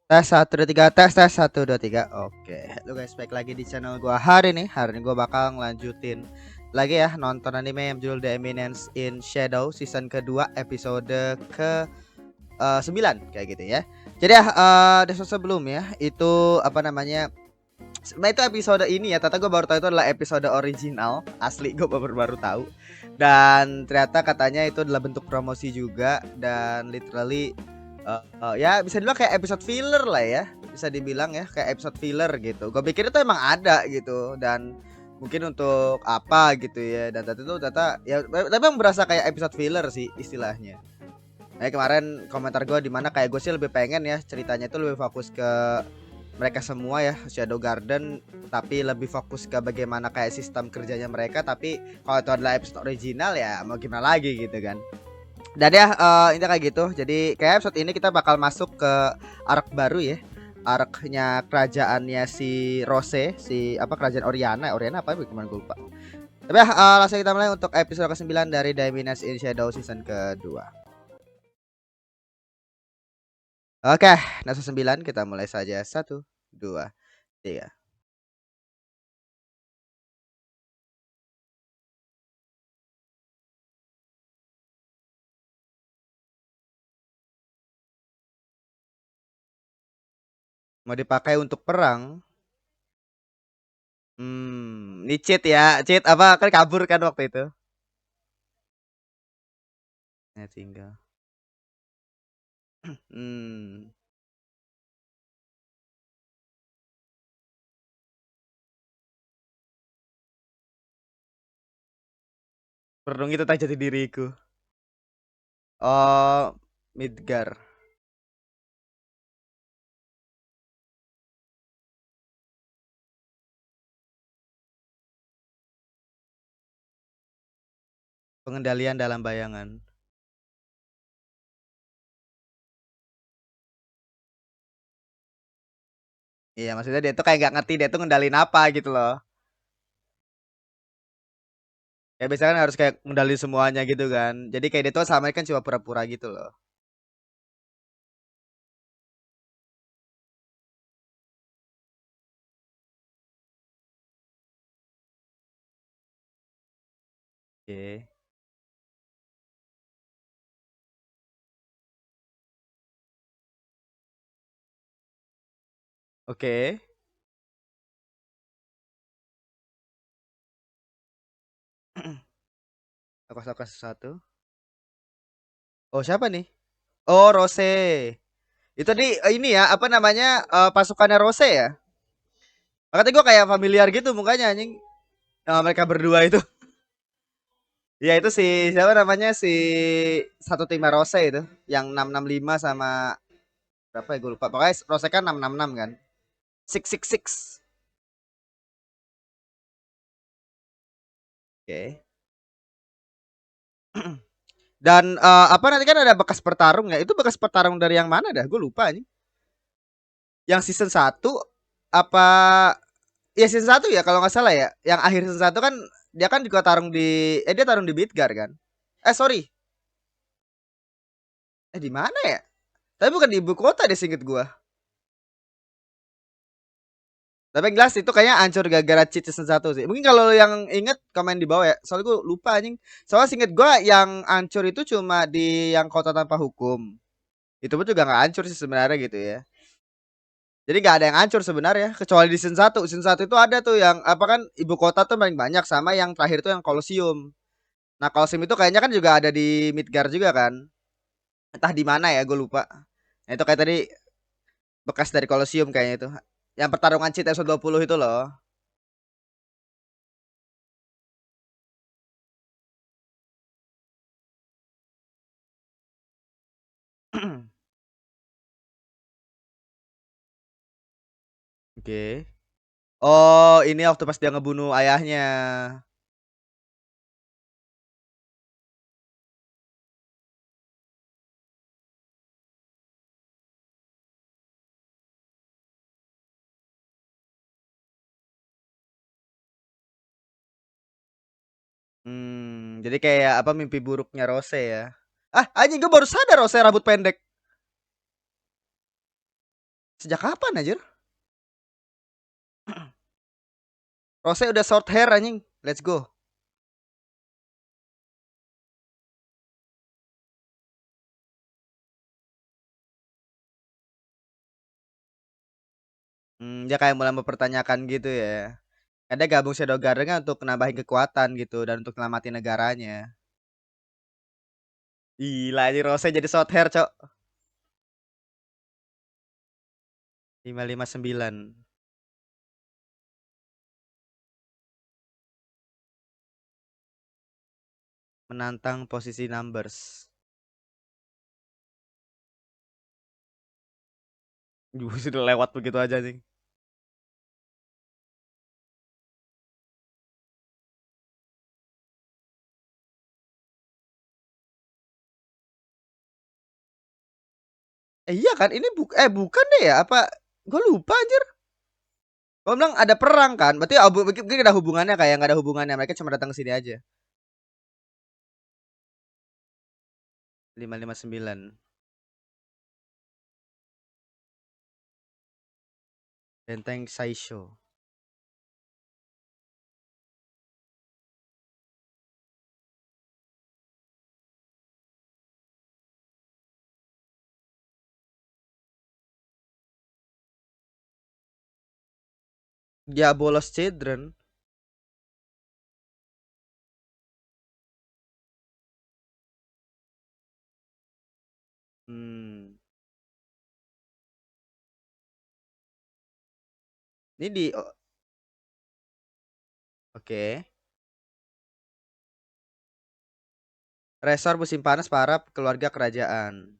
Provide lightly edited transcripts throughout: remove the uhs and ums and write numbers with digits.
Tes 1 2 3 tes 1 2 3. Oke, lu guys baik lagi di channel gua hari ini. Hari ini gua bakal ngelanjutin lagi ya nonton anime yang judul The Eminence in Shadow season kedua episode ke 9 kayak gitu ya. Jadi ya sebelum ya itu apa namanya? Nah itu episode ini ya, ternyata gue baru tahu itu adalah episode original asli, gue baru tahu. Dan ternyata katanya itu adalah bentuk promosi juga, dan literally ya bisa dibilang kayak episode filler lah ya, bisa dibilang ya kayak episode filler gitu. Gue pikir itu emang ada gitu, dan mungkin untuk apa gitu ya, dan ternyata ya tapi emang berasa kayak episode filler sih istilahnya. Nah kemarin komentar gue di mana kayak gue sih lebih pengen ya ceritanya itu lebih fokus ke mereka semua ya Shadow Garden, tapi lebih fokus ke bagaimana kayak sistem kerjanya mereka. Tapi kalau itu adalah episode original ya mau gimana lagi gitu kan. Dan ya ini kayak gitu. Jadi kayak episode ini kita bakal masuk ke arc baru ya. Arc-nya kerajaannya si Rose, si apa kerajaan Oriana. Oriana apa gimana gue lupa. Tapi ya langsung kita mulai untuk episode ke-9 dari Diviners in Shadow season kedua. Oke, episode 9 kita mulai saja. 1 2 3. Mau dipakai untuk perang. Ini cheat ya, cheat apa kan kabur kan waktu itu. Ya tinggal. Hmm, Perenung itu tak jati diriku. Oh, Midgar. Pengendalian dalam bayangan. Iya, maksudnya dia tuh kayak gak ngerti dia tuh ngendalin apa gitu loh. Ya biasanya kan harus kayak ngendalin semuanya gitu kan. Jadi kayak dia tuh sama kan cuma pura-pura gitu loh. Oke. Oke. Aku sesuatu. Oh, siapa nih? Oh, Rose. Itu tadi ini ya, apa namanya? Pasukannya Rose ya? Makanya gue kayak familiar gitu mukanya anjing. Mereka berdua itu. Ya itu si siapa namanya si satu tim Rose itu yang 665 sama berapa ya gue lupa. Pokoknya Rose kan 666 kan. Six six six. Oke. Dan apa nanti kan ada bekas pertarung ya. Itu bekas pertarung dari yang mana dah? Gue lupa nih. Yang season 1 apa ya season 1 ya kalau nggak salah ya. Yang akhir season 1 kan dia kan juga tarung di dia tarung di Midgar kan. Sorry. Di mana ya? Tapi bukan di ibu kota deh singkat gua. Tapi yang jelas itu kayaknya hancur gara-gara cheat season 1 sih. Mungkin kalau yang inget komen di bawah ya. Soalnya gue lupa anjing. Soalnya singkat gue yang hancur itu cuma di yang kota tanpa hukum. Itu pun juga gak hancur sih sebenarnya gitu ya. Jadi gak ada yang hancur sebenarnya. Kecuali di season 1. Season 1 itu ada tuh yang apa kan ibu kota tuh paling banyak. Sama yang terakhir tuh yang Colosseum. Nah Colosseum itu kayaknya kan juga ada di Midgar juga kan. Entah di mana ya gue lupa. Nah itu kayak tadi bekas dari Colosseum kayaknya itu. Yang pertarungan cheat episode 20 itu loh. Oke. Oh, ini waktu pas dia ngebunuh ayahnya. Jadi kayak apa mimpi buruknya Rose ya. Ah, anjing gue baru sadar Rose rambut pendek. Sejak kapan anjir? Rose udah short hair anjing. Let's go. Dia kayak mulai mempertanyakan gitu ya. Ada gabung Shadow Garden kan untuk nambahin kekuatan gitu dan untuk nyelamatin negaranya. Gila ini Rose jadi short hair, Cok. 559 menantang posisi numbers. Sudah lewat begitu aja sih. Iya kan ini bukan deh ya apa gue lupa anjir. Gue bilang ada perang kan. Berarti mungkin ada hubungannya kayak nggak ada hubungannya. Mereka cuma datang ke sini aja. 559 Benteng Saisho. Diabolos Children. Hmm. Ini di oke. Resor musim panas para keluarga kerajaan.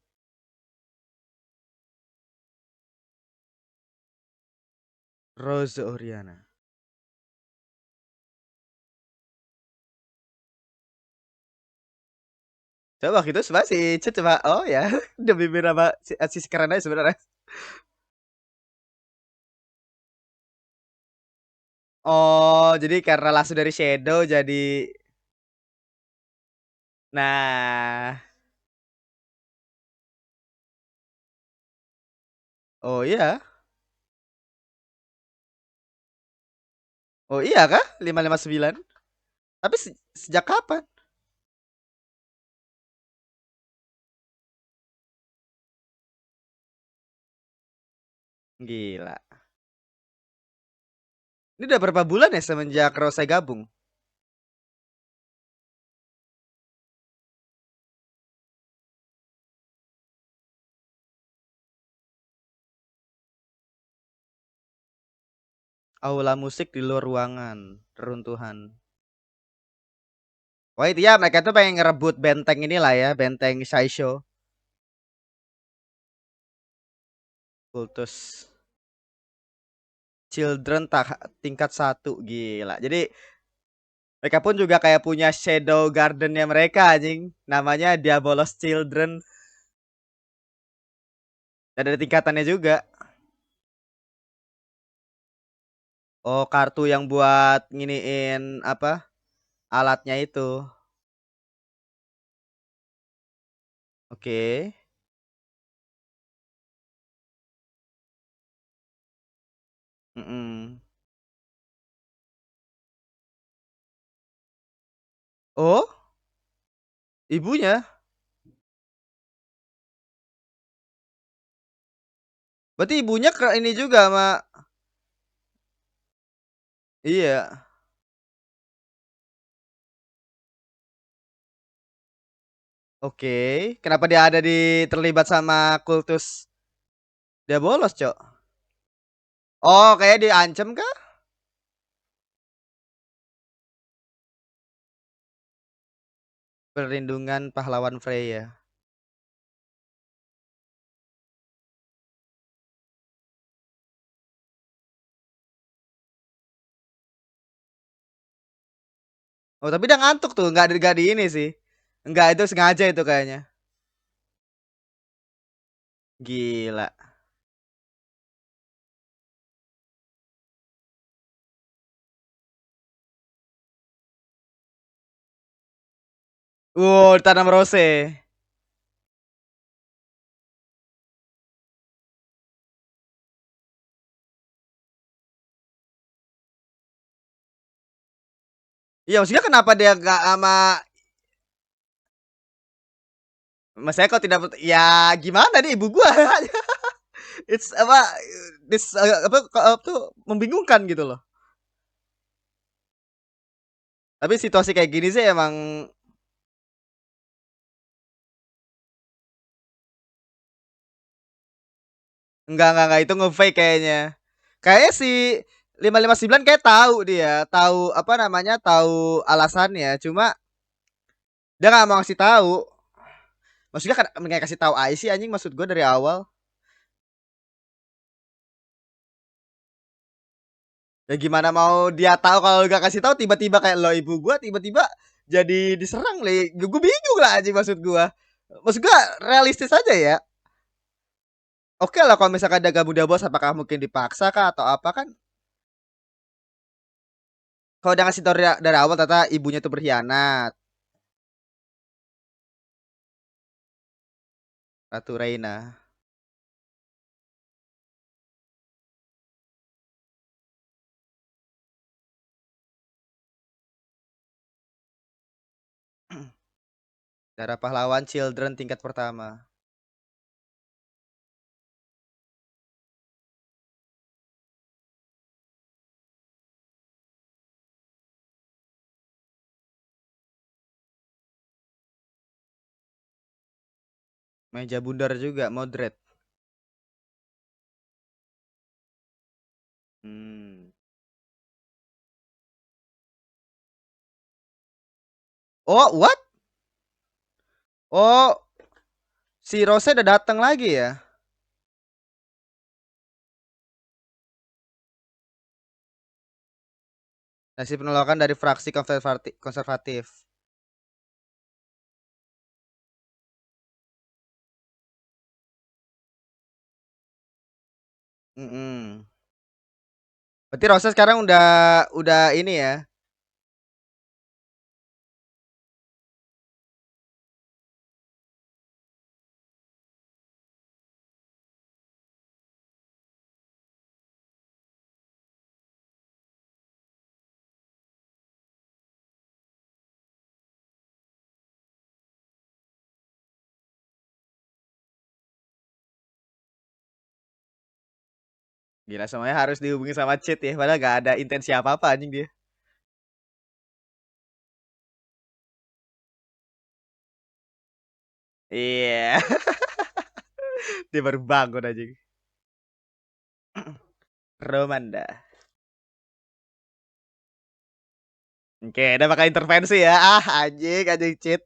Rose Oriana. Coba gitu coba si Cut coba. Oh ya, demi beberapa si keren aja sebenarnya. Oh, jadi karena langsung dari Shadow jadi nah. Oh iya. Oh iya kah? 559. Tapi sejak kapan? Gila. Ini udah berapa bulan ya semenjak Rose gabung? Aula musik di luar ruangan, reruntuhan. Wah itu ya mereka tuh pengen ngerebut benteng inilah ya, benteng Saisho. Kultus Children tingkat satu gila. Jadi mereka pun juga kayak punya Shadow Gardennya mereka anjing. Namanya Diabolos Children. Dan ada tingkatannya juga. Oh kartu yang buat nginiin apa alatnya itu. Oke. Mm-mm. Oh ibunya. Berarti ibunya ke ini juga sama. Iya. Oke. Kenapa dia ada terlibat sama kultus dia bolos, Cok? Oh, kayak diancam kah? Perlindungan pahlawan Freya. Oh, tapi dia ngantuk tuh, nggak di ini sih. Enggak, itu sengaja itu kayaknya. Gila. Tanam rose. Iya maksudnya kenapa dia nggak sama saya kok tidak ya gimana nih ibu gua. It's apa this apa tuh membingungkan gitu loh. Tapi situasi kayak gini sih emang enggak itu nge-fake kayaknya. Kayak si 559 kayak tahu dia, tahu apa namanya, tahu alasannya, cuma dia nggak mau ngasih tahu. Maksudnya kan nggak kasih tahu aja sih anjing maksud gue dari awal. Ya gimana mau dia tahu kalau gak kasih tahu tiba-tiba kayak lo ibu gua tiba-tiba jadi diserang le. Gue bingung lah anjing maksud gua. Maksud gua realistis aja ya. Oke lah kalau misalkan ada gabu bos apakah mungkin dipaksa kah atau apa kan kalau udah ngasih tahu dari awal ternyata ibunya tuh berkhianat. Ratu Reina. Darah pahlawan children tingkat pertama. Meja bundar juga moderate. Hmm. Oh, what? Oh, si Rose udah datang lagi ya? Nasi penolakan dari fraksi konservatif. Mm-mm. Berarti Rose sekarang udah ini ya. Gila semuanya harus dihubungi sama cheat ya. Padahal gak ada intensi apa-apa anjing dia. Iya. Dia baru bangun anjing. Romanda. Oke, udah bakal intervensi ya. Ah, anjing cheat.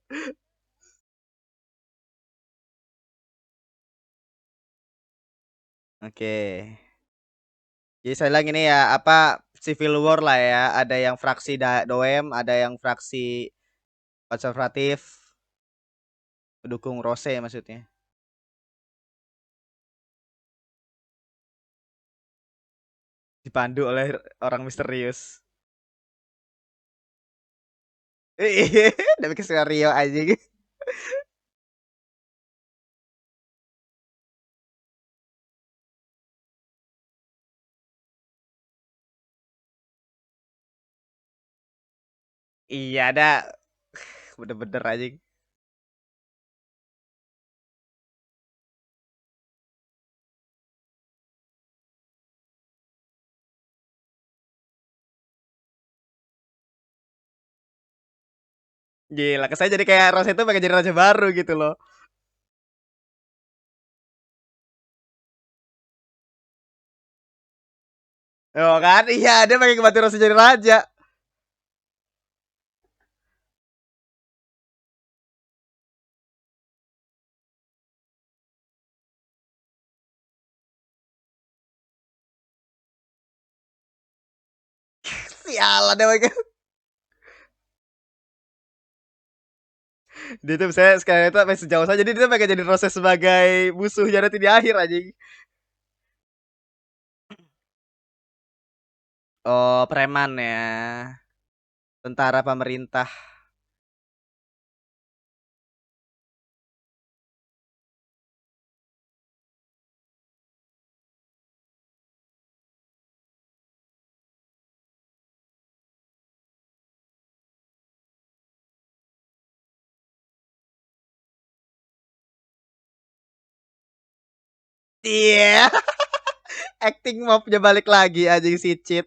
Oke. Jadi saya lagi nih ya, apa civil war lah ya. Ada yang fraksi Doem, ada yang fraksi konservatif, pendukung Rose maksudnya. Dipandu oleh orang misterius. Iya, udah bikin skenario aja gitu. Iya, ada bener-bener aja. Gila, saya jadi kayak Rose itu pengen jadi raja baru gitu loh. Oh kan? Iya, dia pengen kembali Rose jadi raja. Sialan deh mereka. Dia tuh saya sekarang itu sampai sejauh saja jadi dia pengen jadi Rose sebagai musuhnya nanti di akhir aja. Oh, preman ya. Tentara pemerintah. Iya. Acting mobnya balik lagi anjing si Cheat.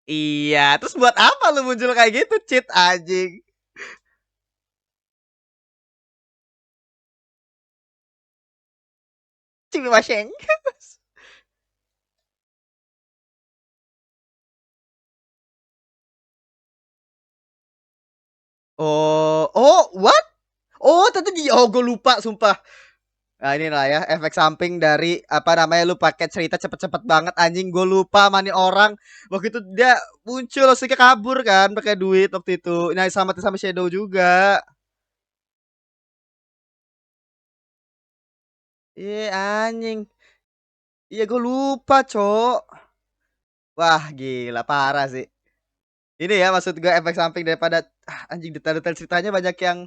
Iya, terus buat apa lu muncul kayak gitu, Cheat anjing? Cimi Masyeng. Oh, oh, what? Oh, tadi di oh gue lupa sumpah. Nah, ini lah ya efek samping dari apa namanya lu pakai cerita cepet-cepet banget anjing gue lupa mani orang waktu itu dia muncul langsung kabur kan pakai duit waktu itu. Nah, sama Shadow juga. Iya anjing. Iya gue lupa, Cok. Wah, gila parah sih. Ini ya maksud gue efek samping daripada anjing detail-detail ceritanya banyak yang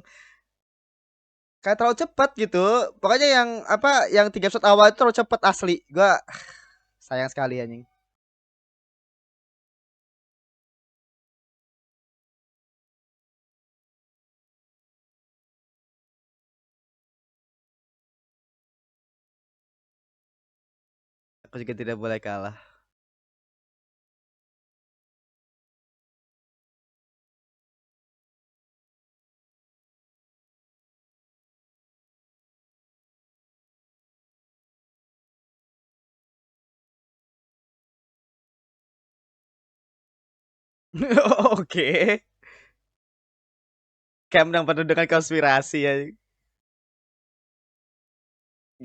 kayak terlalu cepat gitu. Pokoknya yang apa yang 3 episode awal itu terlalu cepat asli. Gua sayang sekali anjing. Aku juga tidak boleh kalah. Oke. Camp yang penuh dengan konspirasi ya.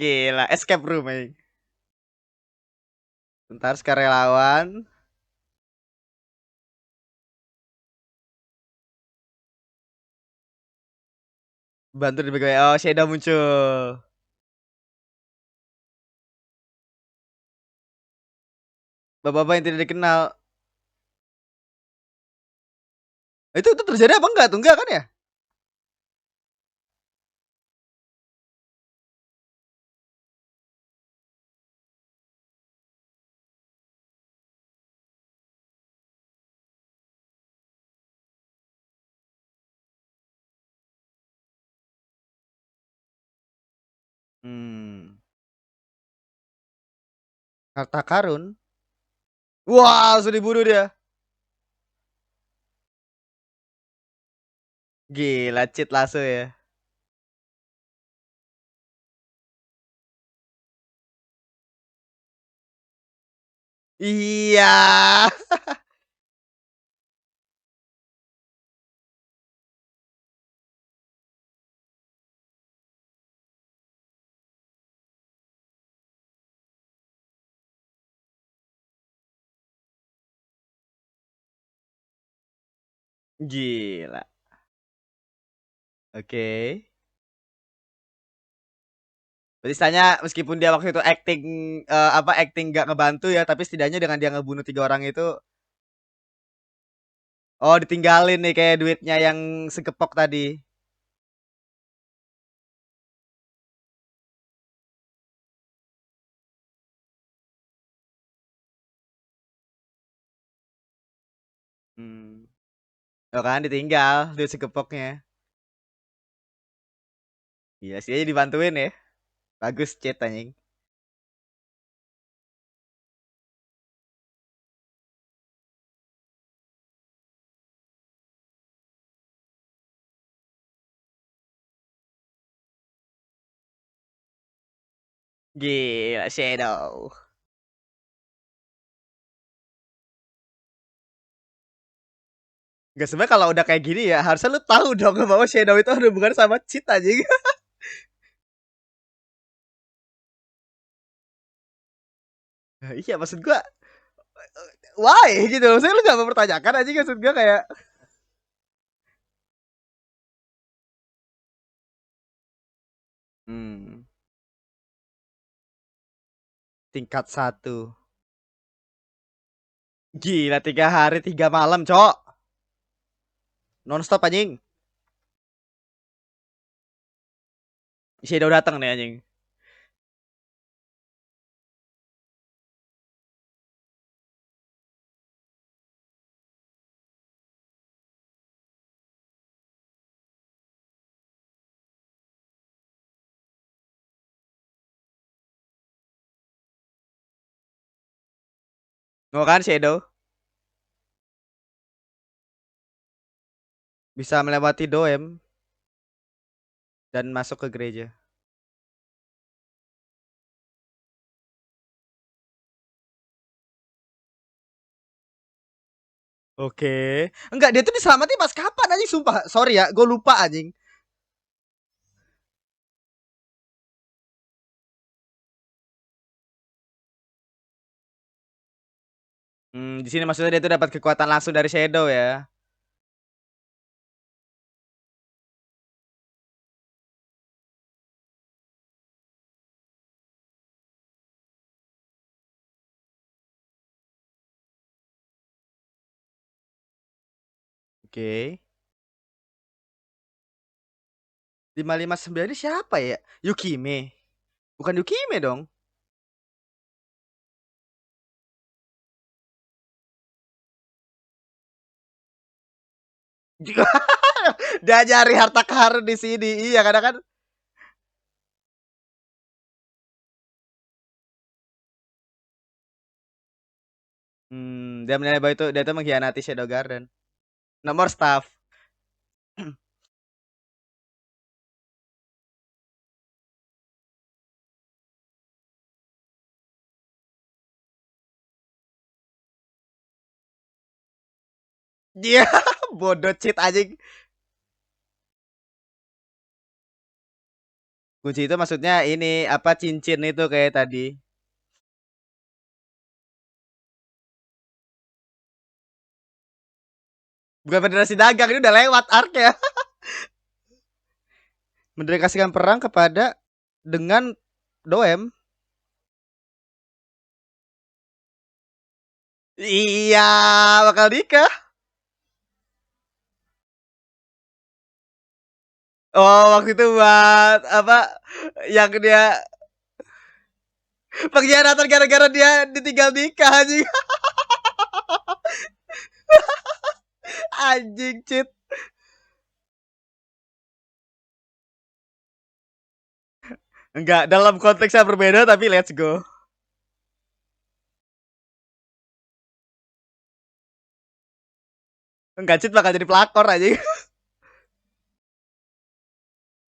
Gila, escape room anjing. Ntar sukarelawan bantu di bagian oh Shadow muncul. Bapak-bapak yang tidak dikenal. Itu terjadi apa enggak tuh? Enggak kan ya? Hmm. Harta karun. Wah, sudah dibunuh dia. Gila, cheat lasso ya. Iya. Gila. Oke. Berarti istilahnya meskipun dia waktu itu acting apa acting gak ngebantu ya, tapi setidaknya dengan dia ngebunuh 3 orang itu, oh ditinggalin nih kayak duitnya yang segepok tadi. Hmm. Oh kan ditinggal duit segepoknya. Iya sih aja dibantuin ya. Bagus chat anjing. Gila Shadow. Gak sebenarnya kalau udah kayak gini ya harusnya lu tahu dong bahwa Shadow itu ada hubungan sama cheat anjing. Iya maksud gua why gitu. Maksudnya lu gak mempertanyakan aja maksud gua kayak hmm, tingkat 1. Gila 3 hari 3 malam, Cok. Nonstop anjing. Shadow datang nih anjing. Mau kan Shadow bisa melewati Doem dan masuk ke gereja. Oke. Enggak, dia tuh diselamatin pas kapan anjing, sumpah. Sorry ya, gue lupa anjing. Di sini maksudnya dia tuh dapat kekuatan langsung dari Shadow ya. Oke. 559 ini siapa ya? Yukime. Bukan Yukime dong. Dia nyari harta karun di sini. Iya, kadang kan. Dia menilai bahwa dia itu mengkhianati Shadow Garden. Nomor staff. Dia bodoh cheat anjing. Kunci itu maksudnya ini apa, cincin itu kayak tadi. Bukan Federasi Dagang, ini udah lewat arc ya. Mendedikasikan perang kepada dengan Doem. Iya, bakal nikah. Oh, waktu itu buat apa, yang dia pengkhianatan gara-gara dia ditinggal nikah anjing. Anjing cheat. Enggak, dalam konteks yang berbeda tapi let's go. Enggak, cheat bakal jadi pelakor aja.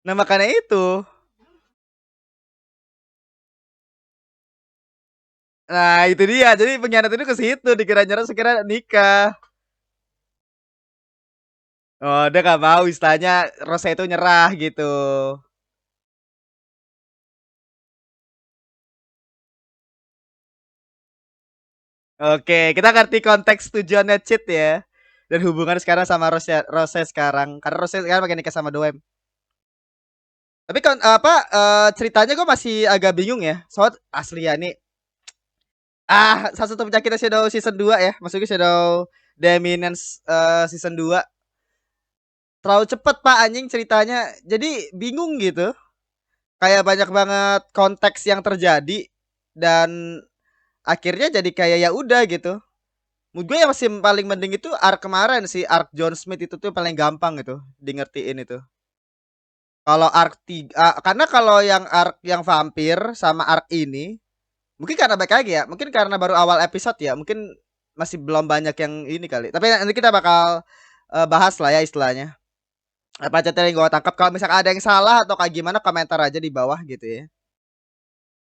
Nah, makanya itu. Nah, itu dia. Jadi pengkhianat itu ke situ, dikira nyerah sekira nikah. Oh, dia gak mau istilahnya Rosa itu nyerah gitu. Oke, kita ngerti konteks tujuannya cheat ya. Dan hubungan sekarang sama Rose sekarang. Karena Rose sekarang makin nikah sama Doem. Tapi kan apa, ceritanya gue masih agak bingung ya. Soal asli ya nih. Salah satu penyakitnya Shadow season 2 ya. Maksudnya Shadow Dominance season 2. Terlalu cepet Pak anjing ceritanya. Jadi bingung gitu. Kayak banyak banget konteks yang terjadi dan akhirnya jadi kayak ya udah gitu. Menurut gue yang masih paling mending itu arc kemarin sih, arc John Smith itu tuh paling gampang gitu di ngertiin itu. Kalau arc 3, karena kalau yang arc yang vampir sama arc ini mungkin karena baik lagi ya, mungkin karena baru awal episode ya, mungkin masih belum banyak yang ini kali. Tapi nanti kita bakal bahas lah ya istilahnya. Apa aja yang gue tangkap, kalau misalkan ada yang salah atau kayak gimana komentar aja di bawah gitu ya.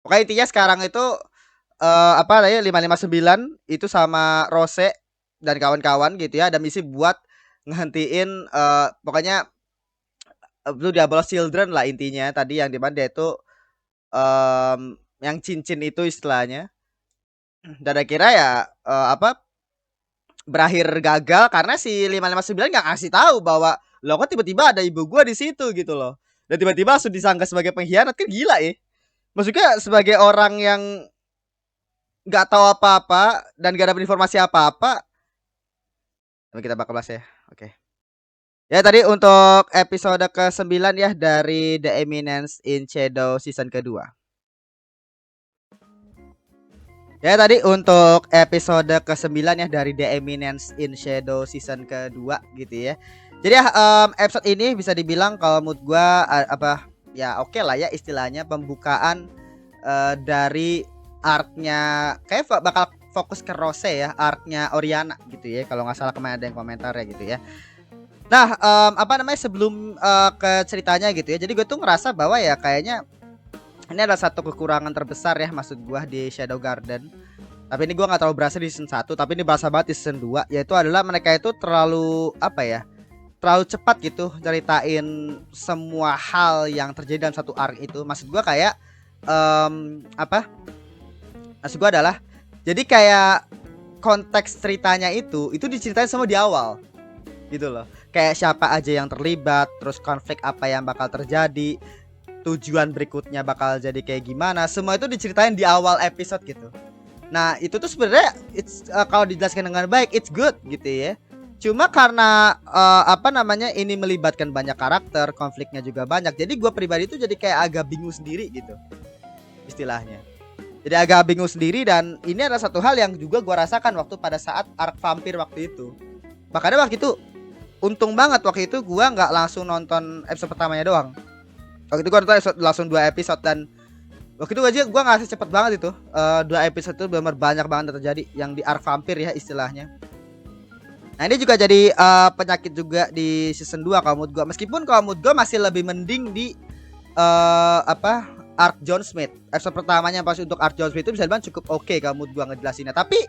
Pokoknya intinya sekarang itu apa ya, 559 itu sama Rose dan kawan-kawan gitu ya, ada misi buat ngehentiin pokoknya Blue Diablo Children lah intinya tadi, yang dimana dia itu yang cincin itu istilahnya. Dan akhirnya ya apa, berakhir gagal karena si 559 nggak ngasih tahu bahwa lo kok tiba-tiba ada ibu gua di situ gitu loh. Dan tiba-tiba langsung disangka sebagai pengkhianat, kan gila ya. Maksudnya sebagai orang yang nggak tahu apa-apa dan gak dapat informasi apa-apa. Tapi kita bakal bahas ya. Oke. Ya tadi untuk episode ke-9 ya dari The Eminence in Shadow season kedua. Ya tadi untuk episode ke-9 ya dari The Eminence in Shadow season kedua gitu ya. Jadi ya episode ini bisa dibilang kalau mood gua apa ya, oke lah ya istilahnya pembukaan dari arc-nya kayak bakal fokus ke Rose ya, arc-nya Oriana gitu ya. Kalau nggak salah kemarin ada yang komentar ya gitu ya. Nah, apa namanya sebelum ke ceritanya gitu ya. Jadi gue tuh ngerasa bahwa ya kayaknya ini adalah satu kekurangan terbesar ya maksud gue di Shadow Garden. Tapi ini gue nggak terlalu berasa di season 1, tapi ini berasa banget di season 2, yaitu adalah mereka itu terlalu apa ya? Terlalu cepat gitu ceritain semua hal yang terjadi dalam satu arc itu. Maksud gue kayak apa? Maksud gue adalah jadi kayak konteks ceritanya itu diceritain semua di awal gitu loh. Kayak siapa aja yang terlibat, terus konflik apa yang bakal terjadi, tujuan berikutnya bakal jadi kayak gimana, semua itu diceritain di awal episode gitu. Nah itu tuh sebenarnya kalau dijelaskan dengan baik it's good gitu ya. Cuma karena apa namanya ini melibatkan banyak karakter, konfliknya juga banyak, jadi gue pribadi tuh jadi kayak agak bingung sendiri gitu istilahnya. Jadi agak bingung sendiri, dan ini adalah satu hal yang juga gue rasakan waktu pada saat arc vampir waktu itu. Makanya waktu itu untung banget waktu itu gue nggak langsung nonton episode pertamanya doang. Waktu itu gue nonton langsung 2 episode, dan waktu itu aja gue ngerasa cepet banget itu 2 episode itu benar banyak banget terjadi yang di arc vampir ya istilahnya. Nah ini juga jadi penyakit juga di season 2 kalau menurut gue. Meskipun kalau menurut gue masih lebih mending di apa arc John Smith. Episode pertamanya pas untuk arc John Smith itu bisa dibilang cukup oke kalau menurut gue ngejelasinnya. Tapi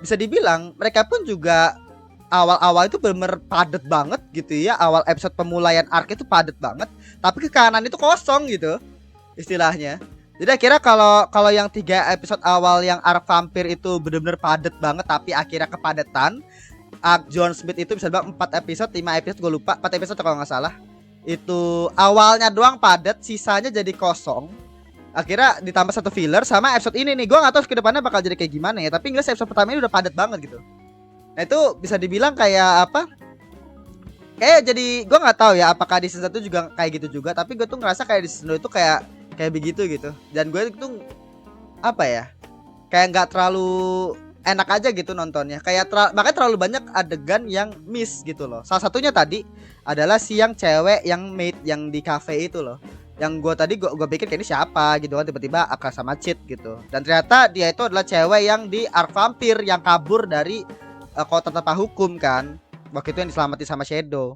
bisa dibilang mereka pun juga awal-awal itu bener padet banget gitu ya. Awal episode pemulaian arc itu padet banget, tapi ke kanan itu kosong gitu istilahnya. Jadi akhirnya kalau yang 3 episode awal yang arc vampir itu bener-bener padet banget, tapi akhirnya kepadetan. Arc John Smith itu bisa bilang 4 episode, 5 episode gue lupa, 4 episode kalau nggak salah. Itu awalnya doang padet, sisanya jadi kosong. Akhirnya ditambah 1 filler sama episode ini nih. Gue nggak tahu ke depannya bakal jadi kayak gimana ya, tapi jelas episode pertama ini udah padet banget gitu. Nah itu bisa dibilang kayak apa? Kayak jadi gue nggak tahu ya apakah di season 1 juga kayak gitu juga, tapi gue tuh ngerasa kayak di season 2 itu kayak begitu gitu. Dan gue tuh apa ya? Kayak nggak terlalu enak aja gitu nontonnya. Kayak makanya terlalu banyak adegan yang miss gitu loh. Salah satunya tadi adalah si yang cewek yang maid yang di cafe itu loh. Yang gue tadi gue pikir kayak ini siapa gitu kan, tiba-tiba akrab sama Cheat gitu. Dan ternyata dia itu adalah cewek yang di arc vampir yang kabur dari kota tanpa hukum kan. Waktu itu yang diselamatin sama Shadow.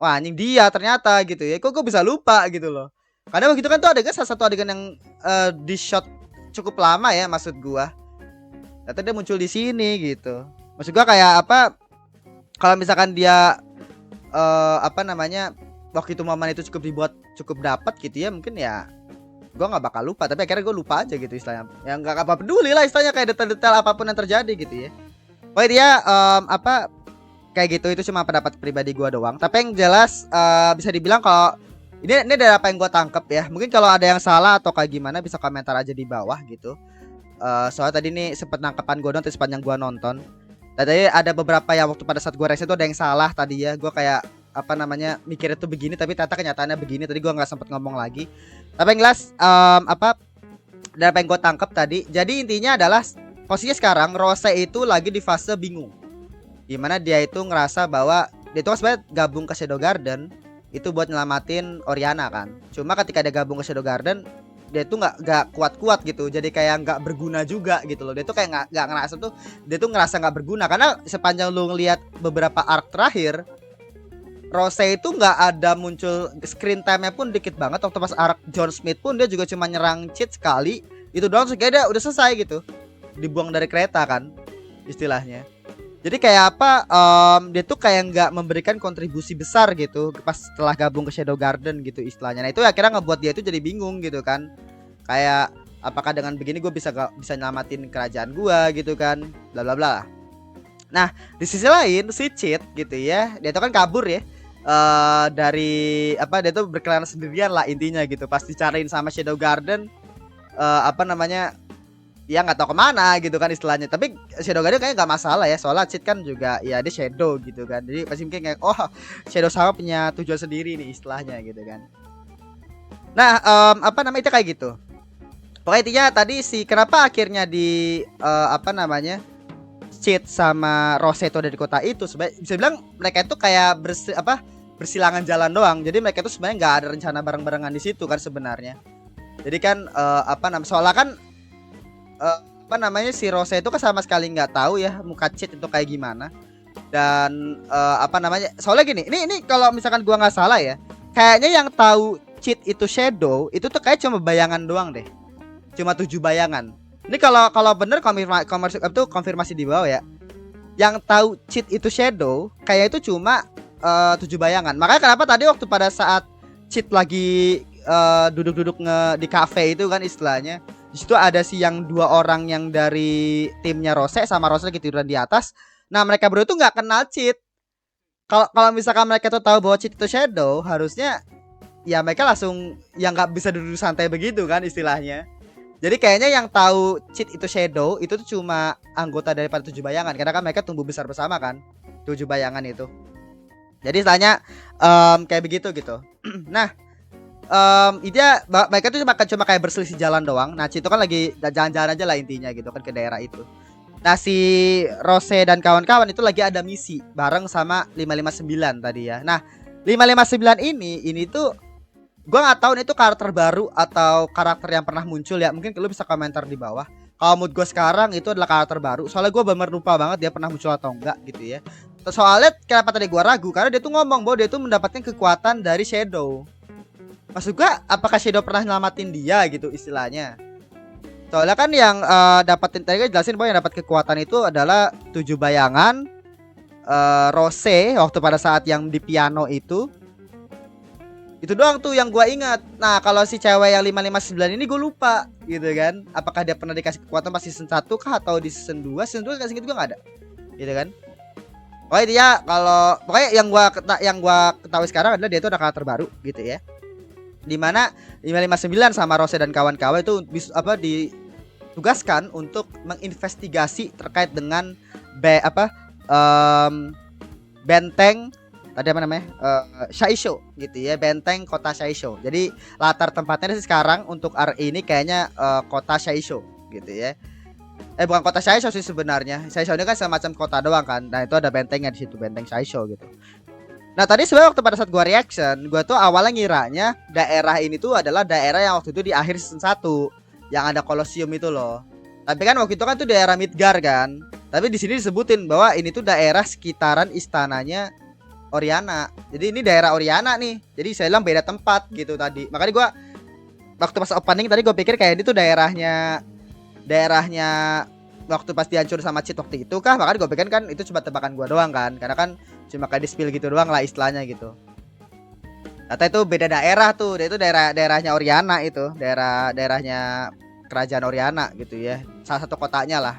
Wah anjing dia ternyata gitu ya. Kok gue bisa lupa gitu loh. Karena waktu itu kan tuh adegan salah satu adegan yang di shot cukup lama ya maksud gua. Ternyata dia muncul di sini gitu. Maksud gua kayak apa? Kalau misalkan dia apa namanya waktu itu momen itu cukup dapat gitu ya, mungkin ya gua nggak bakal lupa. Tapi akhirnya gua lupa aja gitu istilahnya. Ya nggak apa peduli lah istilahnya, kayak detail-detail apapun yang terjadi gitu ya. Pokoknya dia apa kayak gitu, itu cuma pendapat pribadi gua doang. Tapi yang jelas bisa dibilang kalau ini dari apa yang gue tangkep ya. Mungkin kalau ada yang salah atau kayak gimana bisa komentar aja di bawah gitu. Soalnya tadi nih sempet nangkepan gue nonton sepanjang gue nonton. Tadi ada beberapa yang waktu pada saat gue reaksi itu ada yang salah tadi ya. Gue kayak apa namanya mikirnya tuh begini, tapi ternyata kenyataannya begini. Tadi gue nggak sempet ngomong lagi. Tapi yang jelas apa dari apa yang gue tangkep tadi. Jadi intinya adalah posisinya sekarang Rose itu lagi di fase bingung. Dimana dia itu ngerasa bahwa dia itu sebenarnya gabung ke Shadow Garden itu buat nyelamatin Oriana kan. Cuma ketika dia gabung ke Shadow Garden, dia tuh nggak kuat-kuat gitu. Jadi kayak nggak berguna juga gitu loh. Dia tuh kayak nggak ngerasa tuh, dia tuh ngerasa nggak berguna karena sepanjang lu ngelihat beberapa arc terakhir, Rose itu nggak ada muncul, screen time-nya pun dikit banget. Waktu pas arc John Smith pun dia juga cuma nyerang Cheat sekali. Itu doang, kayak dia udah selesai gitu. Dibuang dari kereta kan istilahnya. Jadi kayak apa dia tuh kayak nggak memberikan kontribusi besar gitu pas setelah gabung ke Shadow Garden gitu istilahnya. Nah itu akhirnya ngebuat dia itu jadi bingung gitu kan. Kayak apakah dengan begini gue bisa nyelamatin kerajaan gue gitu kan, bla bla bla. Nah di sisi lain si Cheat gitu ya, dia tuh kan kabur ya dari apa, dia tuh berkelana sendirian lah intinya gitu. Pas dicariin sama Shadow Garden apa namanya, ya nggak tahu kemana gitu kan istilahnya. Tapi Shadow Garden kayaknya nggak masalah ya, soalnya Cheat kan juga ya dia Shadow gitu kan. Jadi pasti mungkin kayak oh Shadow sama punya tujuan sendiri nih istilahnya gitu kan. Nah apa namanya itu kayak gitu. Pokoknya intinya tadi si kenapa akhirnya di apa namanya Cheat sama Rose itu ada di kota itu, sebenarnya bisa bilang mereka itu kayak bersilangan jalan doang. Jadi mereka itu sebenarnya nggak ada rencana bareng-barengan di situ kan sebenarnya. Jadi kan apa namanya soalnya kan apa namanya si Rose itu kan sama sekali nggak tahu ya muka cheat itu kayak gimana. Dan apa namanya? Soalnya gini, ini kalau misalkan gua nggak salah ya, kayaknya yang tahu cheat itu Shadow itu tuh kayak cuma bayangan doang deh. Cuma 7 bayangan. Ini kalau bener konfirmasi di bawah ya. Yang tahu cheat itu Shadow kayak itu cuma 7 bayangan. Makanya kenapa tadi waktu pada saat cheat lagi duduk-duduk di cafe itu kan istilahnya, di situ ada sih yang 2 orang yang dari timnya Rose sama Rose lagi tiduran di atas. Nah mereka berdua tuh nggak kenal cheat. Kalau misalkan mereka tuh tahu bahwa cheat itu Shadow, harusnya ya mereka langsung yang nggak bisa duduk santai begitu kan istilahnya. Jadi kayaknya yang tahu cheat itu Shadow itu tuh cuma anggota daripada 7 bayangan, karena kan mereka tumbuh besar bersama kan 7 bayangan itu. Jadi istilahnya kayak begitu gitu. Nah dia mereka tuh cuma kayak berselisih jalan doang. Nah cheat itu kan lagi jalan-jalan aja lah intinya gitu kan ke daerah itu. Nah si Rose dan kawan-kawan itu lagi ada misi bareng sama 559 tadi ya. Nah 559 ini tuh gua nggak tahu ini tuh karakter baru atau karakter yang pernah muncul ya. Mungkin lu bisa komentar di bawah. Kalau mood gue sekarang itu adalah karakter baru. Soalnya gue bener lupa banget dia pernah muncul atau enggak gitu ya. Soalnya kenapa tadi gue ragu, karena dia tuh ngomong bahwa dia tuh mendapatkan kekuatan dari Shadow. Maksud gue apakah Shadow pernah nyelamatin dia gitu istilahnya. Soalnya kan yang dapatin tadi kan jelasin bahwa yang dapat kekuatan itu adalah 7 bayangan Rose waktu pada saat yang di piano itu doang tuh yang gue ingat. Nah kalau si cewek yang 559 ini gue lupa gitu kan. Apakah dia pernah dikasih kekuatan pas season 1 kah atau di season 2? Season 2 kasih gitu gue gak ada gitu kan. Pokoknya dia kalau pokoknya yang gua ketahui sekarang adalah dia itu ada karakter baru gitu ya. Dimana 559 sama Rose dan kawan-kawan itu ditugaskan untuk menginvestigasi terkait dengan benteng tadi apa namanya Shaisho gitu ya, benteng kota Shaisho. Jadi latar tempatnya sekarang untuk RE ini kayaknya kota Shaisho gitu ya. Bukan kota Shaisho sih sebenarnya. Shaisho ini kan semacam kota doang kan. Nah itu ada bentengnya di situ, benteng Shaisho gitu. Nah tadi sebenarnya waktu pada saat gua reaction, gua tuh awalnya ngiranya daerah ini tuh adalah daerah yang waktu itu di akhir season 1 yang ada Colosseum itu loh. Tapi kan waktu itu kan tuh daerah Midgar kan. Tapi di sini disebutin bahwa ini tuh daerah sekitaran istananya Oriana. Jadi ini daerah Oriana nih. Jadi saya bilang beda tempat gitu tadi. Makanya gua waktu pas opening tadi gue pikir kayak ini tuh daerahnya waktu pas dihancur sama cheat waktu itu kah. Makanya gue pikir kan itu cuma tebakan gue doang kan. Karena kan cuma kayak di spill gitu doang lah istilahnya gitu. Ternyata itu beda daerah tuh. Dia itu daerahnya Oriana itu. Daerahnya kerajaan Oriana gitu ya. Salah satu kotanya lah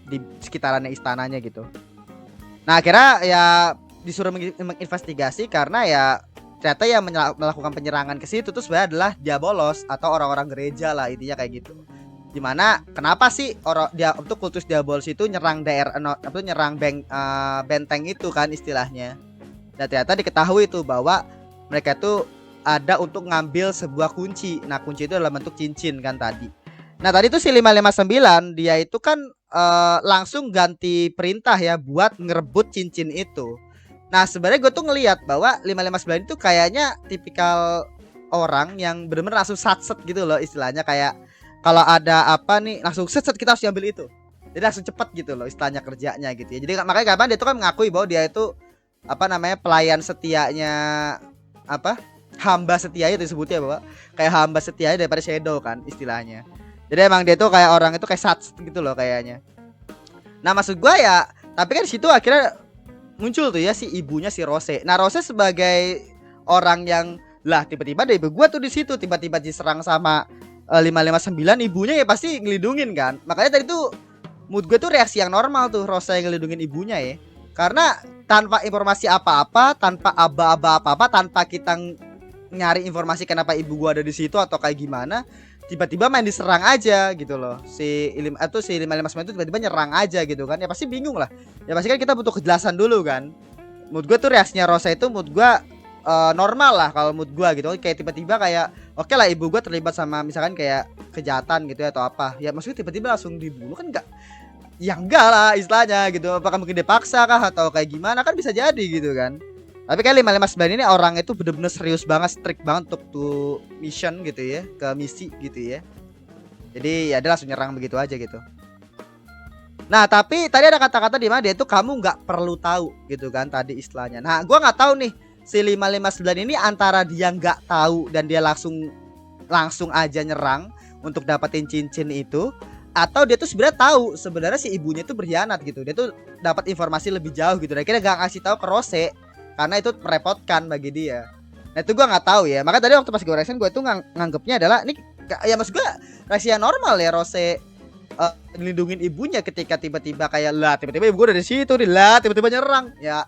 di sekitarannya istananya gitu. Nah akhirnya ya disuruh menginvestigasi karena ya ternyata yang melakukan penyerangan ke situ tuh sebenarnya adalah Diabolos atau orang-orang gereja lah intinya kayak gitu. Dimana kenapa sih kultus Diabolos itu nyerang benteng itu kan istilahnya. Dan ternyata diketahui tuh bahwa mereka tuh ada untuk ngambil sebuah kunci. Nah kunci itu dalam bentuk cincin kan tadi. Nah tadi tuh si 559 dia itu kan langsung ganti perintah ya buat ngerebut cincin itu. Nah sebenarnya gue tuh ngelihat bahwa 559 itu kayaknya tipikal orang yang benar-benar langsung satset gitu loh istilahnya, kayak kalau ada apa nih langsung set kita harus ambil itu. Jadi langsung cepet gitu loh istilahnya kerjanya gitu ya. Jadi makanya kapan dia tuh kan mengakui bahwa dia itu apa namanya pelayan setianya, apa hamba setianya disebutnya bahwa kayak hamba setianya daripada Shadow kan istilahnya. Jadi emang dia tuh kayak orang itu kayak satset gitu loh kayaknya. Nah maksud gue ya, tapi kan di situ akhirnya muncul tuh ya si ibunya si Rose. Nah Rose sebagai orang yang lah tiba-tiba ada ibu gua tuh di situ tiba-tiba diserang sama 559, ibunya ya pasti ngelindungin kan. Makanya tadi tuh mood gue tuh reaksi yang normal tuh Rose yang ngelindungin ibunya ya. Karena tanpa informasi apa-apa, tanpa aba-aba apa-apa, tanpa kita nyari informasi kenapa ibu gua ada di situ atau kayak gimana, tiba-tiba main diserang aja gitu loh. Si 559 itu tiba-tiba nyerang aja gitu kan. Ya pasti bingung lah. Ya pasti kan kita butuh kejelasan dulu kan. Mood gue tuh reaksinya Rosa itu mood gue normal lah kalau mood gue gitu. Kayak tiba-tiba kayak oke lah ibu gue terlibat sama misalkan kayak kejahatan gitu ya atau apa. Ya maksudnya tiba-tiba langsung dibunuh kan enggak. Ya enggak lah istilahnya gitu. Apakah mungkin dipaksa kah atau kayak gimana kan bisa jadi gitu kan. Tapi kayak 559 ini orang itu bener-bener serius banget, strict banget untuk mission gitu ya, ke misi gitu ya. Jadi ya dia langsung nyerang begitu aja gitu. Nah, tapi tadi ada kata-kata di mana dia tuh kamu nggak perlu tahu gitu kan tadi istilahnya. Nah, gua nggak tahu nih si 559 ini antara dia nggak tahu dan dia langsung langsung aja nyerang untuk dapetin cincin itu, atau dia tuh sebenarnya tahu sebenarnya si ibunya tuh berkhianat gitu. Dia tuh dapat informasi lebih jauh gitu. Dan akhirnya gak ngasih tahu ke Rose karena itu merepotkan bagi dia. Nah, itu gua nggak tahu ya. Maka tadi waktu pas gue reaction gue tuh nganggepnya adalah ini ya maksud gua rahasia normal ya Rose ngelindungin ibunya ketika tiba-tiba kayak lah tiba-tiba ibu gue udah di situ lah tiba-tiba nyerang ya,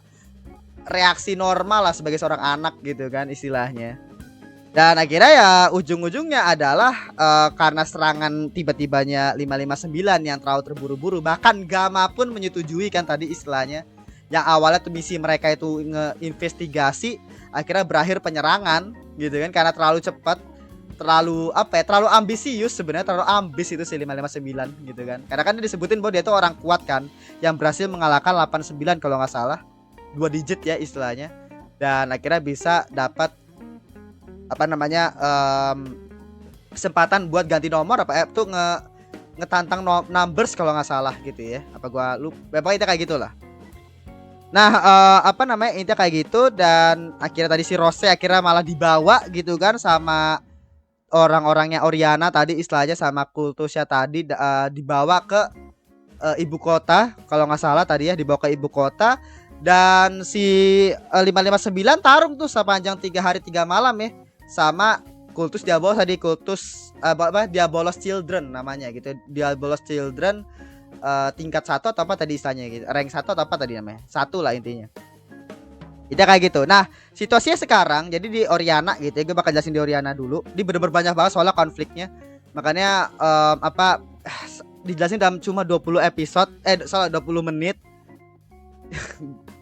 reaksi normal lah sebagai seorang anak gitu kan istilahnya. Dan akhirnya ya ujung-ujungnya adalah karena serangan tiba-tibanya 559 yang terlalu terburu-buru, bahkan Gama pun menyetujui kan tadi istilahnya. Yang awalnya tuh misi mereka itu ngeinvestigasi, akhirnya berakhir penyerangan gitu kan karena terlalu cepat, terlalu apa ya, terlalu ambisius sebenarnya, terlalu ambis itu si 559 gitu kan. Karena kan dia disebutin bahwa dia tuh orang kuat kan yang berhasil mengalahkan 89 kalau nggak salah, 2 digit ya istilahnya. Dan akhirnya bisa dapat apa namanya kesempatan buat ganti nomor apa tuh ngetantang numbers kalau nggak salah gitu ya. Apa gua lupa, pokoknya kayak gitulah. Nah, apa namanya intinya kayak gitu. Dan akhirnya tadi si Rose akhirnya malah dibawa gitu kan sama orang-orangnya Oriana tadi istilahnya, sama kultusnya tadi dibawa ke ibu kota kalau nggak salah tadi ya, dibawa ke ibu kota. Dan si 559 tarung tuh sepanjang 3 hari 3 malam ya sama kultus Diabolos tadi, kultus apa Diabolos Children namanya gitu. Diabolos Children tingkat 1 atau apa tadi istilahnya gitu. Rank 1 atau apa tadi namanya? 1 lah intinya. Itu kayak gitu. Nah, situasinya sekarang jadi di Oriana gitu ya. Gue bakal jelasin di Oriana dulu. Di bener-bener banyak banget soalnya konfliknya. Makanya dijelasin dalam cuma 20 episode salah 20 menit.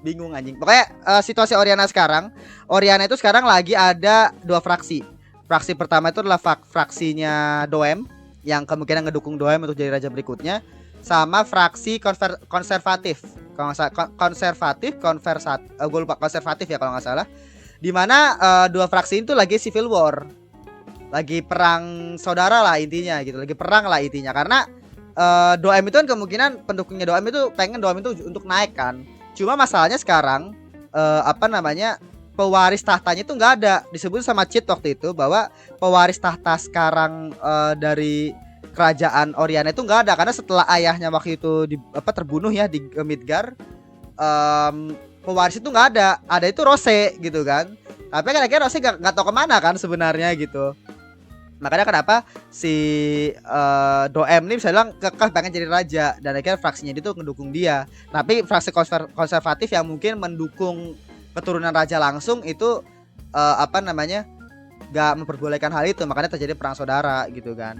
Bingung anjing. Pokoknya situasi Oriana sekarang, Oriana itu sekarang lagi ada 2 fraksi. Fraksi pertama itu adalah fraksinya Doem yang kemungkinan ngedukung Doem untuk jadi raja berikutnya, sama fraksi konservatif. Kalau nggak salah gue lupa, konservatif ya kalau nggak salah. Dimana 2 fraksi itu lagi civil war, lagi perang saudara lah intinya gitu, lagi perang lah intinya. Karena Doem itu kan kemungkinan pendukungnya Doem itu pengen Doem itu untuk naik kan. Cuma masalahnya sekarang apa namanya pewaris tahtanya itu nggak ada. Disebut sama Cheat waktu itu bahwa pewaris tahta sekarang dari kerajaan Oriana itu nggak ada, karena setelah ayahnya waktu itu terbunuh ya di Midgar, pewaris itu nggak ada. Ada itu Rose gitu kan. Tapi kan akhirnya Rose nggak tahu kemana kan sebenarnya gitu. Makanya kenapa si Doem ini bisa bilang kekeh pengen jadi raja, dan akhirnya fraksinya itu ngedukung dia. Tapi fraksi konservatif yang mungkin mendukung keturunan raja langsung itu apa namanya gak memperbolehkan hal itu, makanya terjadi perang saudara gitu kan.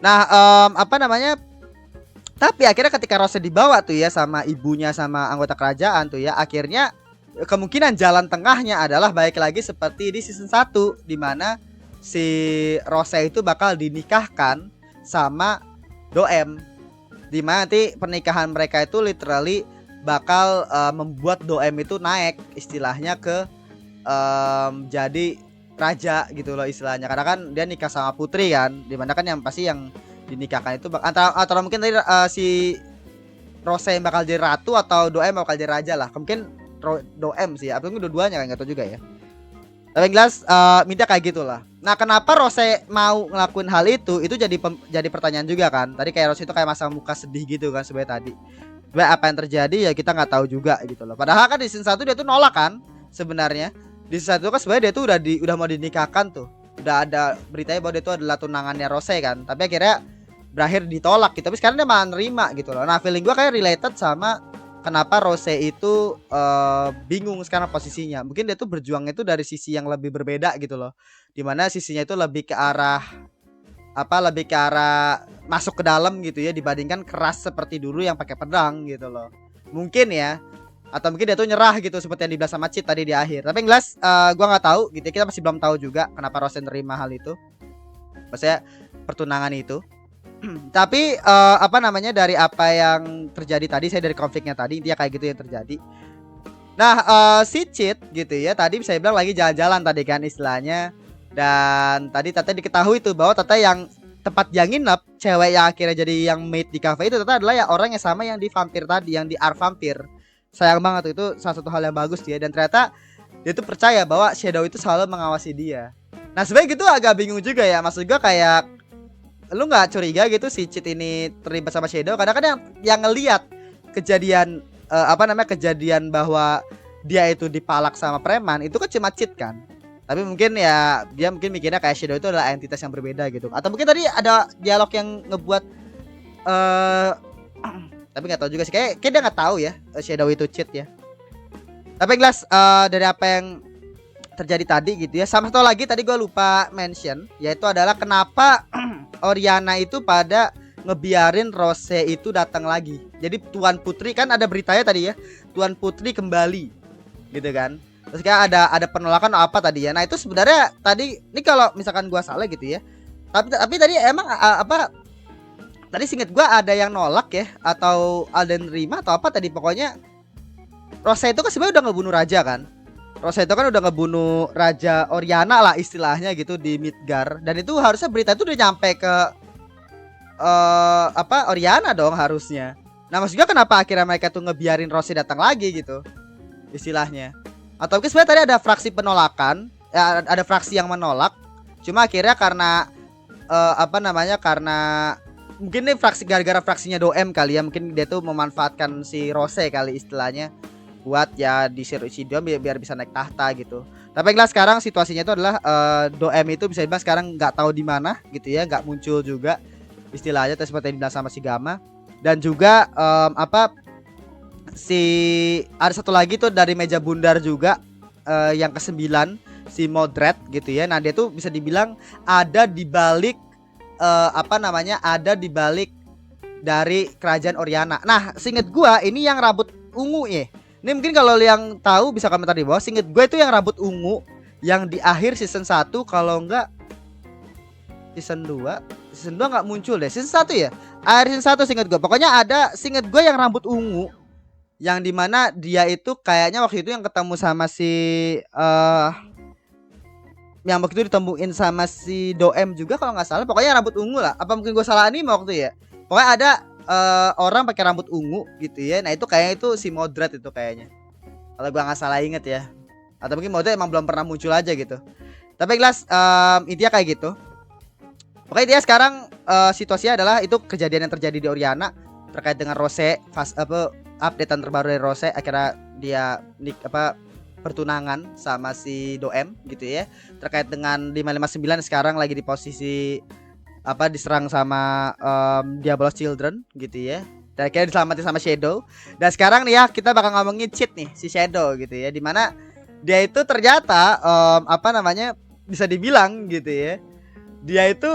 Nah apa namanya, tapi akhirnya ketika Rose dibawa tuh ya sama ibunya sama anggota kerajaan tuh ya, akhirnya kemungkinan jalan tengahnya adalah baik lagi seperti di season 1, dimana si Rose itu bakal dinikahkan sama Doem, dimana nanti pernikahan mereka itu literally bakal membuat Doem itu naik istilahnya ke jadi raja gitu loh istilahnya. Karena kan dia nikah sama putri kan, dimana kan yang pasti yang dinikahkan itu antara mungkin tadi si Rose yang bakal jadi ratu atau Doem bakal jadi raja lah. Mungkin Doem sih, apa mungkin dua-duanya kan, nggak tahu juga ya. Tapi jelas minta kayak gitulah. Nah, kenapa Rose mau ngelakuin hal itu jadi pertanyaan juga kan. Tadi kayak Rose itu kayak masang muka sedih gitu kan sebenarnya tadi. Sebenarnya apa yang terjadi ya kita nggak tahu juga gitu loh. Padahal kan di season 1 dia tuh nolak kan sebenarnya. Di season 1 kan sebenarnya dia tuh udah mau dinikahkan tuh. Udah ada beritanya bahwa dia tuh adalah tunangannya Rose kan. Tapi akhirnya berakhir ditolak gitu. Tapi sekarang dia malah nerima gitu loh. Nah, feeling gue kayak related sama kenapa Rose itu bingung sekarang posisinya. Mungkin dia tuh berjuangnya itu dari sisi yang lebih berbeda gitu loh. Dimana sisinya itu lebih ke arah lebih ke arah masuk ke dalam gitu ya, dibandingkan keras seperti dulu yang pakai pedang gitu loh. Mungkin ya. Atau mungkin dia tuh nyerah gitu seperti yang dibilang sama Cheat tadi di akhir. Tapi yang jelas gua nggak tahu gitu. Kita masih belum tahu juga kenapa Rose nerima hal itu. Maksudnya pertunangan itu. Tapi apa namanya, dari apa yang terjadi tadi, saya dari konfliknya tadi intinya kayak gitu yang terjadi. Nah si Cheat gitu ya tadi saya bilang lagi jalan-jalan tadi kan istilahnya. Dan tadi Tata diketahui tuh bahwa Tata yang tempat dia nginep, cewek yang akhirnya jadi yang maid di cafe itu ternyata adalah ya orang yang sama yang di vampir tadi, yang di Art Vampir. Sayang banget itu salah satu hal yang bagus dia, dan ternyata dia tuh percaya bahwa Shadow itu selalu mengawasi dia. Nah sebenarnya gitu agak bingung juga ya, maksud gue kayak lu nggak curiga gitu si Cheat ini terlibat sama Shadow, karena kan yang ngelihat kejadian kejadian bahwa dia itu dipalak sama preman itu kan cuma Cheat kan. Tapi mungkin ya dia mungkin mikirnya kayak Shadow itu adalah entitas yang berbeda gitu. Atau mungkin tadi ada dialog yang ngebuat tapi nggak tahu juga sih. Kayak dia nggak tahu ya Shadow itu cheat ya. Tapi jelas dari apa yang terjadi tadi gitu ya. Sama satu lagi tadi gue lupa mention, yaitu adalah kenapa Oriana itu pada ngebiarin Rose itu datang lagi. Jadi Tuan Putri kan ada beritanya tadi ya, Tuan Putri kembali gitu kan. Terus kayak ada penolakan apa tadi ya. Nah itu sebenarnya tadi ini kalau misalkan gua salah gitu ya. Tapi tadi emang tadi seinget gua ada yang nolak ya, atau ada yang nerima atau apa tadi, pokoknya Rosa itu kan sebenarnya udah ngebunuh raja kan. Rosa itu kan udah ngebunuh Raja Oriana lah istilahnya gitu di Midgar, dan itu harusnya berita itu udah nyampe ke Oriana dong harusnya. Nah maksudnya kenapa akhirnya mereka tuh ngebiarin Rosa datang lagi gitu istilahnya. Atau mungkin sebenarnya tadi ada fraksi penolakan, ya, ada fraksi yang menolak. Cuma akhirnya karena karena mungkin ini fraksi gara-gara fraksinya Doem kali ya, mungkin dia tuh memanfaatkan si Rose kali istilahnya buat ya disuruh si Doem biar bisa naik tahta gitu. Tapi jelas sekarang situasinya itu adalah Doem itu bisa dibilang sekarang nggak tahu di mana gitu ya, nggak muncul juga istilahnya, terus seperti yang dibilang sama si Gama. Dan juga ada satu lagi tuh dari meja bundar juga yang ke-9 si Modred gitu ya. Nah dia tuh bisa dibilang ada di balik ada di balik dari kerajaan Oriana. Nah seinget gua ini yang rambut ungu ya. Ini mungkin kalau yang tahu bisa komentar di bawah. Seinget gua itu yang rambut ungu yang di akhir season 1, kalau enggak season 2 enggak muncul deh. Season 1 ya? Akhir season 1 seinget gua. Pokoknya ada seinget gua yang rambut ungu, yang dimana dia itu kayaknya waktu itu yang ketemu sama si yang waktu itu ditemuin sama si Doem juga kalau nggak salah. Pokoknya rambut ungu lah. Apa mungkin gue salah anime waktu itu ya? Pokoknya ada orang pakai rambut ungu gitu ya. Nah itu kayaknya itu si Modred itu kayaknya, kalau gue nggak salah inget ya. Atau mungkin Modred emang belum pernah muncul aja gitu. Tapi jelas intinya kayak gitu. Pokoknya dia sekarang situasinya adalah itu kejadian yang terjadi di Oriana terkait dengan Rose, updatean terbaru dari Rose, akhirnya dia pertunangan sama si Doem gitu ya. Terkait dengan 559 sekarang lagi di posisi diserang sama Diablos Children gitu ya. Dan akhirnya diselamatin sama Shadow. Dan sekarang nih ya kita bakal ngomongin cheat nih si Shadow gitu ya, dimana dia itu ternyata bisa dibilang gitu ya, dia itu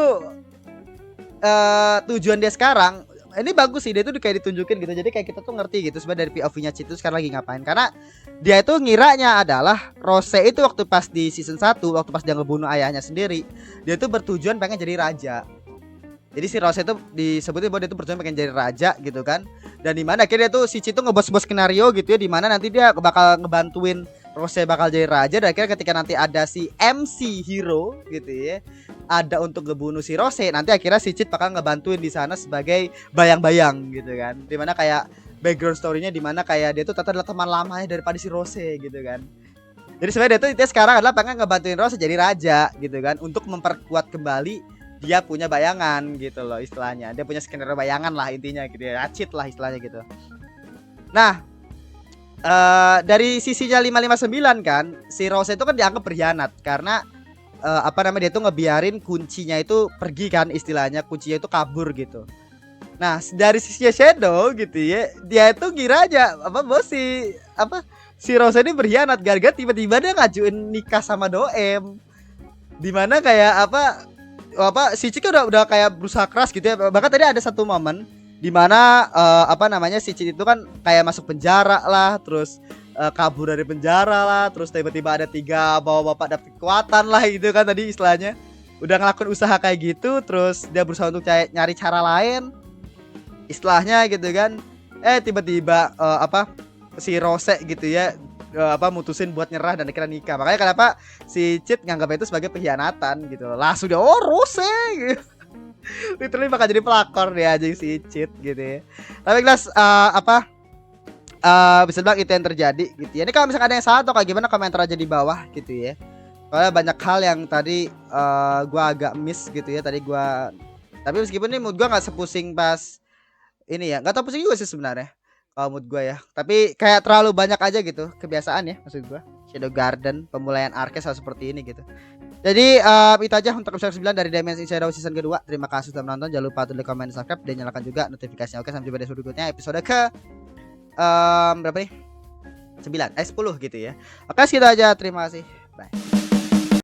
tujuan dia sekarang ini bagus sih, dia tuh kayak ditunjukin gitu. Jadi kayak kita tuh ngerti gitu sebenarnya dari POV-nya Cheat itu sekarang lagi ngapain. Karena dia itu ngiranya adalah Rose itu waktu pas di season 1, waktu pas dia ngebunuh ayahnya sendiri, dia tuh bertujuan pengen jadi raja. Jadi si Rose itu disebutin bahwa dia tuh bertujuan pengen jadi raja gitu kan. Dan dimana akhirnya tuh si Cheat tuh ngebos-bos skenario gitu ya, dimana nanti dia bakal ngebantuin Rose bakal jadi raja. Dan akhirnya ketika nanti ada si MC Hero gitu ya, ada untuk ngebunuh si Rose, nanti akhirnya si Cheat bakal ngebantuin di sana sebagai bayang-bayang gitu kan. Dimana kayak background story-nya dimana kayak dia tuh ternyata adalah teman lamanya daripada si Rose gitu kan. Jadi sebenarnya dia sekarang adalah pengen ngebantuin Rose jadi raja gitu kan, untuk memperkuat kembali dia punya bayangan gitu loh istilahnya. Dia punya skenario bayangan lah intinya gitu ya, cheat lah istilahnya gitu. Nah dari sisinya 559 kan, si Rose itu kan dianggap berkhianat karena dia tuh ngebiarin kuncinya itu pergi kan istilahnya, kuncinya itu kabur gitu. Nah dari sisinya Shadow gitu ya, dia itu kira aja si Rose ini berkhianat gara-gara tiba-tiba dia ngajuin nikah sama Doem, dimana kayak si Cik udah kayak berusaha keras gitu ya. Bahkan tadi ada satu momen dimana si Cik itu kan kayak masuk penjara lah, terus kabur dari penjara lah, terus tiba-tiba ada 3 bapak-bapak dapat kekuatan lah gitu kan tadi istilahnya. Udah ngelakuin usaha kayak gitu, terus dia berusaha untuk nyari cara lain istilahnya gitu kan. Tiba-tiba si Rose gitu ya mutusin buat nyerah dan akhirnya nikah. Makanya kenapa si Cheat nganggap itu sebagai pengkhianatan gitu. Langsung dia Rose gitu. Literally bakal jadi pelakor dia aja si Icit gitu ya. Tapi kelas bisa bilang itu yang terjadi gitu ya. Ini kalau misalkan ada yang salah atau kayak gimana komentar aja di bawah gitu ya. Soalnya banyak hal yang tadi gua agak miss gitu ya. Tapi meskipun ini mood gua nggak sepusing pas ini ya. Nggak tau pusing juga sih sebenarnya kalau mood gua ya. Tapi kayak terlalu banyak aja gitu kebiasaan ya maksud gua. Shadow Garden, pemulaian Arkes seperti ini gitu. Jadi itu aja untuk episode 9 dari Dimension Shadow season kedua. Terima kasih sudah menonton. Jangan lupa untuk like, comment, dan subscribe dan nyalakan juga notifikasinya. Oke, sampai jumpa di episode berikutnya, episode ke berapa nih? 9 10 gitu ya. Oke, segitu aja. Terima kasih. Bye.